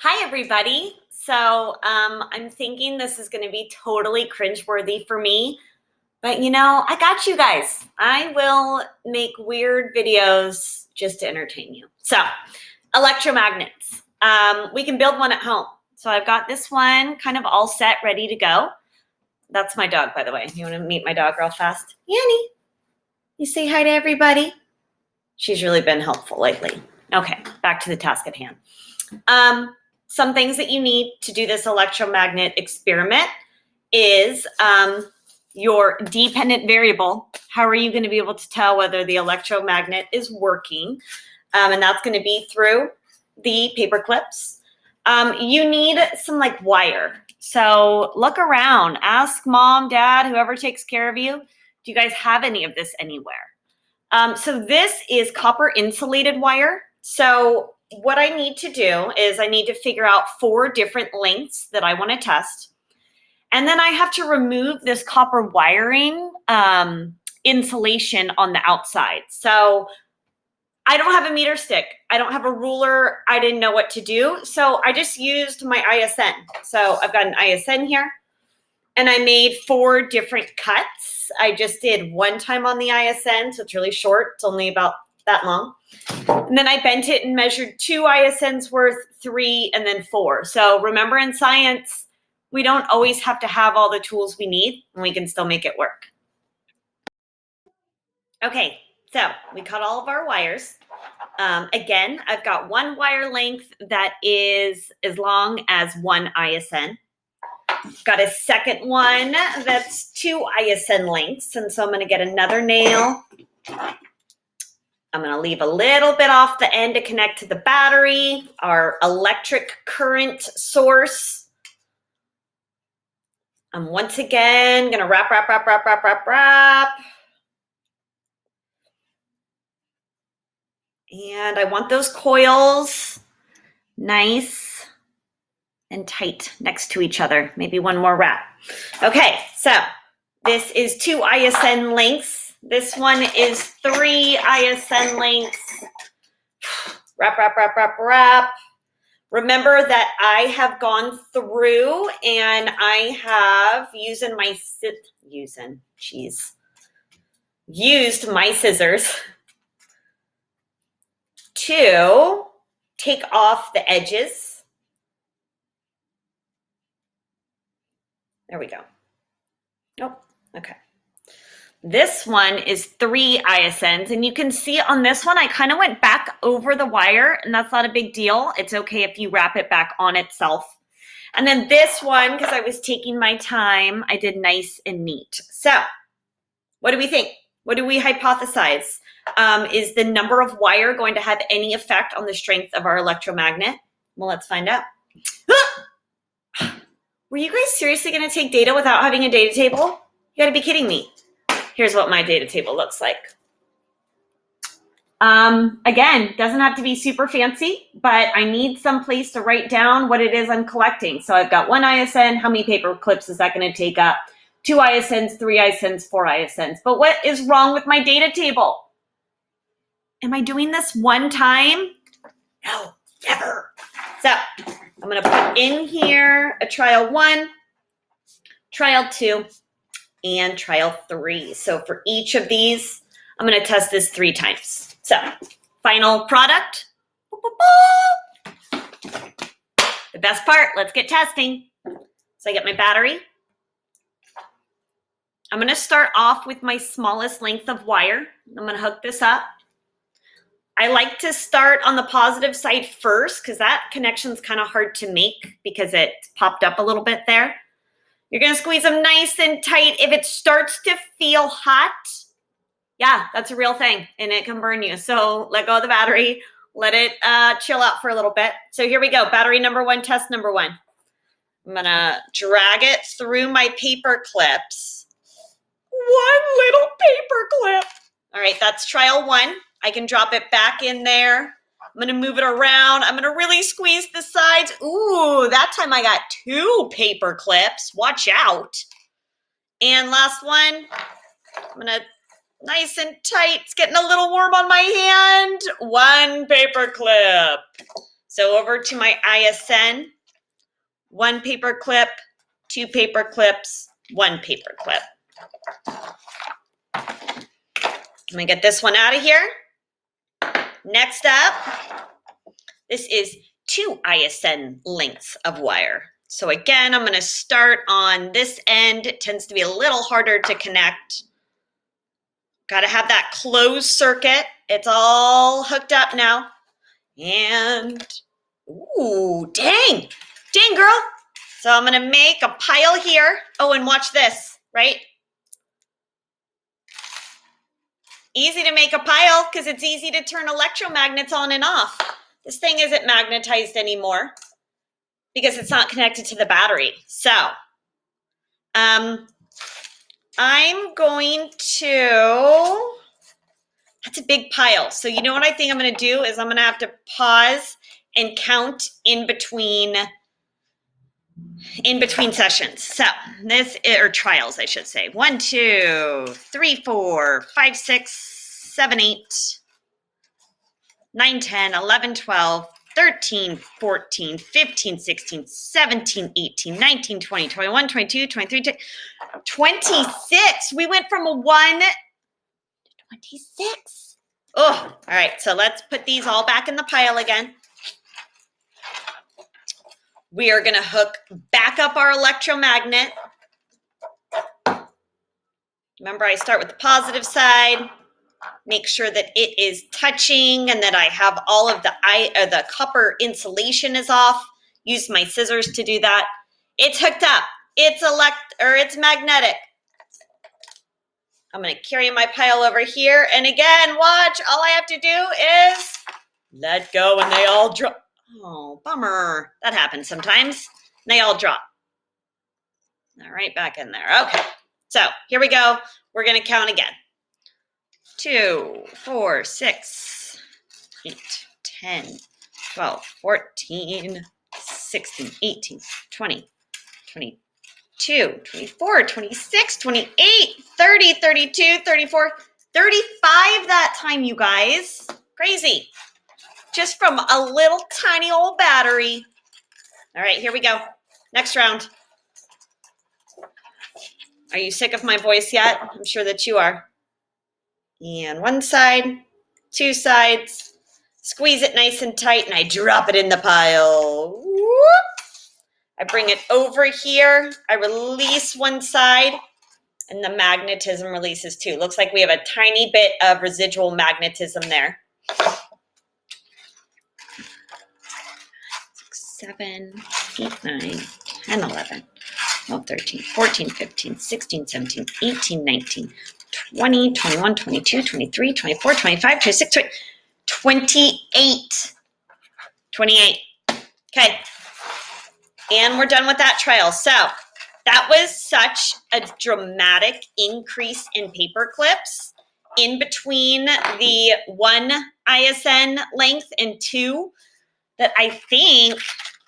Hi, everybody. So I'm thinking this is going to be totally cringeworthy for me, but I got you guys. I will make weird videos just to entertain you. So electromagnets. We can build one at home. So I've got this one kind of all set, ready to go. That's my dog, by the way. You want to meet my dog real fast? Annie, you say hi to everybody. She's really been helpful lately. Okay, back to the task at hand. Some things that you need to do this electromagnet experiment is your dependent variable. How are you going to be able to tell whether the electromagnet is working? And that's going to be through the paper clips. You need some wire. So look around, ask mom, dad, whoever takes care of you. Do you guys have any of this anywhere? So this is copper insulated wire. So what I need to do is I need to figure out 4 different lengths that I want to test. And then I have to remove this copper wiring insulation on the outside. So I don't have a meter stick. I don't have a ruler. I didn't know what to do. So I just used my ISN. So I've got an ISN here. And I made 4 different cuts. I just did 1 time on the ISN, so it's really short. It's only about that long. And then I bent it and measured 2 ISNs worth, 3, and then 4. So remember, in science, we don't always have to have all the tools we need, and we can still make it work. Okay, so we cut all of our wires. Again, I've got 1 wire length that is as long as 1 ISN. Got a second one that's 2 ISN lengths, and so I'm going to get another nail. I'm going to leave a little bit off the end to connect to the battery, our electric current source. I'm once again going to wrap. And I want those coils nice and tight next to each other. Maybe 1 more wrap. Okay, so this is 2 ISN lengths. This one is 3 ISN lengths. Wrap. Remember that I have gone through and I have used my scissors to take off the edges. There we go. Nope. Okay. This one is 3 ISNs, and you can see on this one, I kind of went back over the wire, and that's not a big deal. It's okay if you wrap it back on itself. And then this one, because I was taking my time, I did nice and neat. So what do we think? What do we hypothesize? Is the number of wire going to have any effect on the strength of our electromagnet? Well, let's find out. Were you guys seriously going to take data without having a data table? You got to be kidding me. Here's what my data table looks like. Again, doesn't have to be super fancy, but I need some place to write down what it is I'm collecting. So I've got 1 ISN. How many paper clips is that going to take up? 2 ISNs, 3 ISNs, 4 ISNs. But what is wrong with my data table? Am I doing this 1 time? No, never. So I'm going to put in here a trial 1, trial 2, and trial 3. So for each of these, I'm going to test this 3 times. So final product. The best part, let's get testing. So I get my battery. I'm going to start off with my smallest length of wire. I'm going to hook this up. I like to start on the positive side first because that connection's kind of hard to make because it popped up a little bit there. You're going to squeeze them nice and tight. If it starts to feel hot, yeah, that's a real thing, and it can burn you. So let go of the battery. Let it chill out for a little bit. So here we go. Battery number 1, test number 1. I'm going to drag it through my paper clips. 1 little paper clip. All right, that's trial 1. I can drop it back in there. I'm going to move it around. I'm going to really squeeze the sides. Ooh, that time I got 2 paper clips. Watch out. And last one, I'm going to nice and tight. It's getting a little warm on my hand. 1 paper clip. So over to my ISN, 1 paper clip, 2 paper clips, 1 paper clip. I'm gonna get this one out of here. Next up, this is 2 ISN lengths of wire. So again, I'm gonna start on this end. It tends to be a little harder to connect. Gotta have that closed circuit. It's all hooked up now. And, ooh, dang, girl. So I'm gonna make a pile here. Oh, and watch this, right? Easy to make a pile because it's easy to turn electromagnets on and off. This thing isn't magnetized anymore because it's not connected to the battery. So I'm going to, that's a big pile. So you know what I think I'm going to do is I'm going to have to pause and count in between sessions. So this, or trials, I should say. 1, 2, 3, 4, 5, 6, 7, 8, 9, 10, 11, 12, 13, 14, 15, 16, 17, 18, 19, 20, 21, 22, 23, 26. We went from a 1 to 26. Oh, all right. So let's put these all back in the pile again. We are going to hook back up our electromagnet. Remember, I start with the positive side. Make sure that it is touching and that I have all of the copper insulation is off. Use my scissors to do that. It's hooked up. It's magnetic. I'm going to carry my pile over here. And again, watch. All I have to do is let go and they all drop. Oh, bummer. That happens sometimes. They all drop. All right, back in there. Okay. So here we go. We're going to count again. 2, 4, 6, 8, 10, 12, 14, 16, 18, 20, 22, 24, 26, 28, 30, 32, 34, 35 that time, you guys. Crazy. Just from a little tiny old battery. All right, here we go. Next round. Are you sick of my voice yet? I'm sure that you are. And 1 side, 2 sides, squeeze it nice and tight, and I drop it in the pile. Whoop. I bring it over here, I release 1 side, and the magnetism releases too. Looks like we have a tiny bit of residual magnetism there. 6, 7, 8, 9, 10, 11, 12, 13, 14, 15, 16, 17, 18, 19, 20, 21, 22, 23, 24, 25, 26, 28. 28. Okay. And we're done with that trial. So that was such a dramatic increase in paper clips in between the 1 ISN length and 2 that I think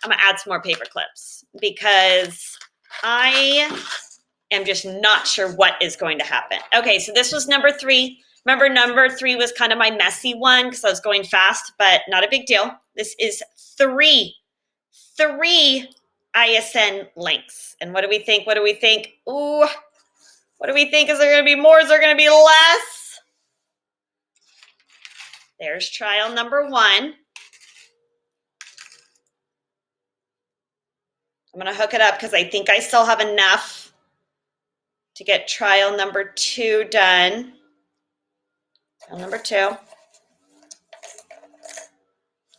I'm going to add some more paper clips because I am just not sure what is going to happen. Okay, so this was number 3. Remember, number 3 was kind of my messy one because I was going fast, but not a big deal. This is 3 ISN lengths. And what do we think? What do we think? Ooh, what do we think? Is there going to be more? Is there going to be less? There's trial number 1. I'm going to hook it up because I think I still have enough to get trial number 2 done. Trial number 2.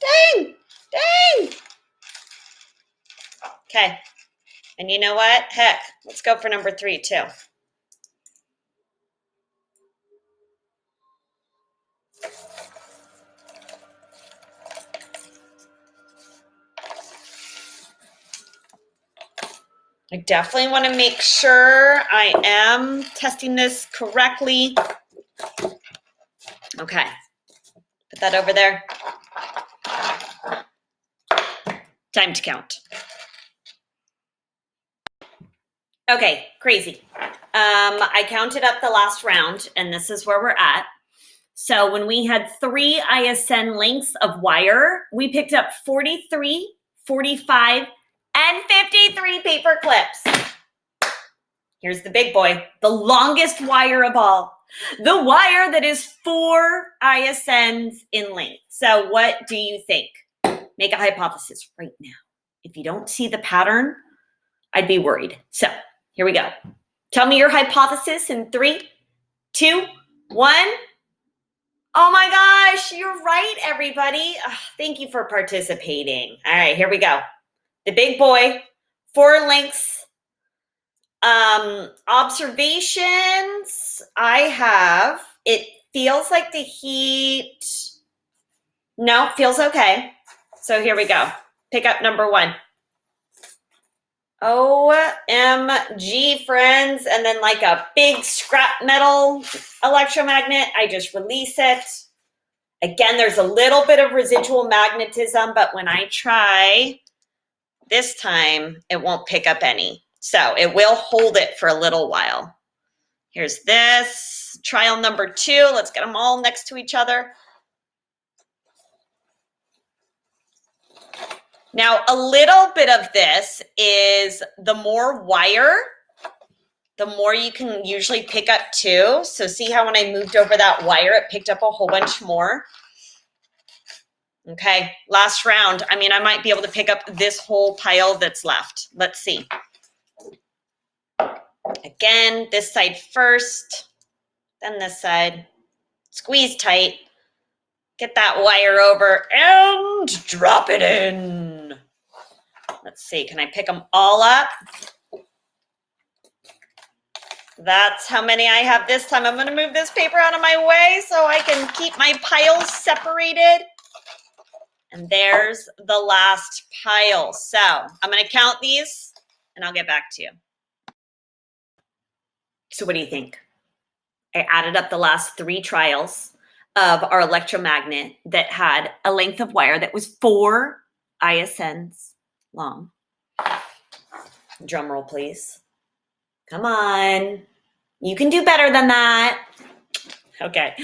Dang! Okay. And you know what? Heck, let's go for number 3 too. I definitely want to make sure I am testing this correctly. Okay. Put that over there. Time to count. Okay, crazy. I counted up the last round, and this is where we're at. So when we had 3 ISN lengths of wire, we picked up 43, 45, and 53 paper clips. Here's the big boy, the longest wire of all, the wire that is 4 ISNs in length. So what do you think? Make a hypothesis right now. If you don't see the pattern, I'd be worried. So here we go. Tell me your hypothesis in 3, 2, 1. Oh my gosh, you're right, everybody. Thank you for participating. All right, here we go. The big boy, 4 lengths. Observations I have, it feels like the heat, no, feels okay. So here we go. Pick up number 1. OMG, friends. And then like a big scrap metal electromagnet, I just release it. Again, there's a little bit of residual magnetism, but when I try this time, it won't pick up any. So it will hold it for a little while. Here's this, trial number 2. Let's get them all next to each other. Now, a little bit of this is the more wire, the more you can usually pick up too. So see how when I moved over that wire, it picked up a whole bunch more. Okay, last round. I mean, I might be able to pick up this whole pile that's left. Let's see. Again, this side first, then this side. Squeeze tight. Get that wire over and drop it in. Let's see, can I pick them all up? That's how many I have this time. I'm going to move this paper out of my way so I can keep my piles separated. And there's the last pile. So I'm going to count these and I'll get back to you. So what do you think? I added up the last 3 trials of our electromagnet that had a length of wire that was 4 ISNs long. Drum roll, please. Come on. You can do better than that. Okay.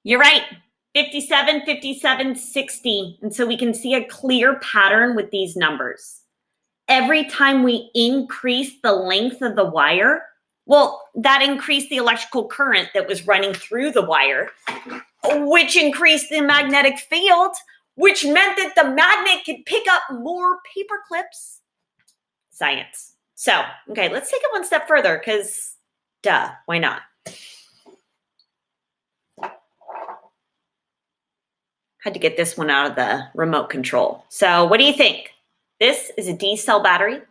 You're right. 57, 57, 60. And so we can see a clear pattern with these numbers. Every time we increase the length of the wire, well, that increased the electrical current that was running through the wire, which increased the magnetic field, which meant that the magnet could pick up more paper clips. Science. So, okay, let's take it one step further because, duh, why not? Had to get this one out of the remote control. So what do you think? This is a D-cell battery.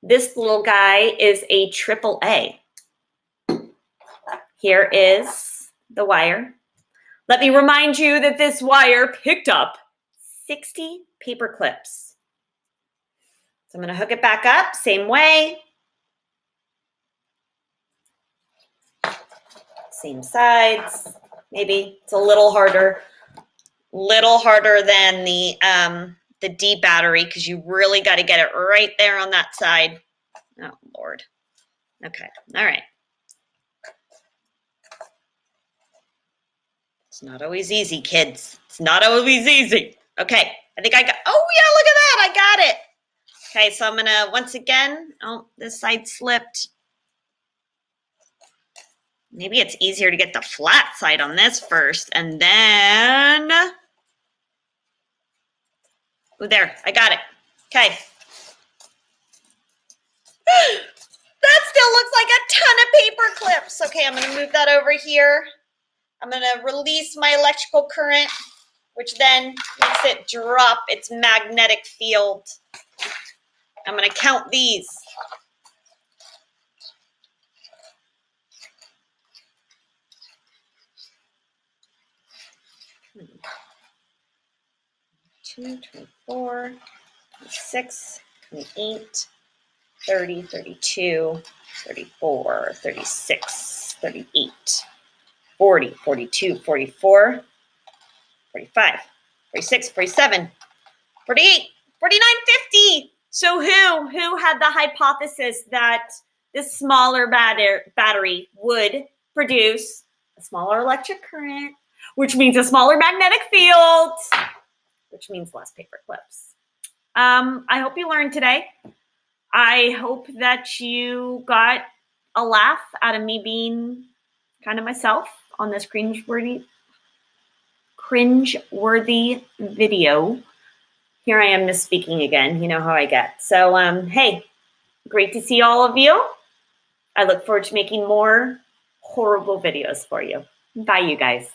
This little guy is a AAA. Here is the wire. Let me remind you that this wire picked up 60 paper clips. So I'm going to hook it back up, same way. Same sides. Maybe it's a little harder than the D battery because you really got to get it right there on that side. Oh, Lord. Okay. All right. It's not always easy, kids. It's not always easy. Okay. I think I got, oh, yeah, look at that. I got it. Okay. So I'm going to, once again, oh, this side slipped. Maybe it's easier to get the flat side on this first and then, oh, there, I got it. Okay. That still looks like a ton of paper clips. Okay, I'm going to move that over here. I'm going to release my electrical current, which then makes it drop its magnetic field. I'm going to count these. Two, 24, 26, 28, 30, 32, 34, 36, 38, 40, 42, 44, 45, 46, 47, 48, 49, 50. So who had the hypothesis that this smaller battery would produce a smaller electric current, which means a smaller magnetic field, which means less paper clips. I hope you learned today. I hope that you got a laugh out of me being kind of myself on this cringeworthy video. Here I am misspeaking again. You know how I get. So, hey, great to see all of you. I look forward to making more horrible videos for you. Bye, you guys.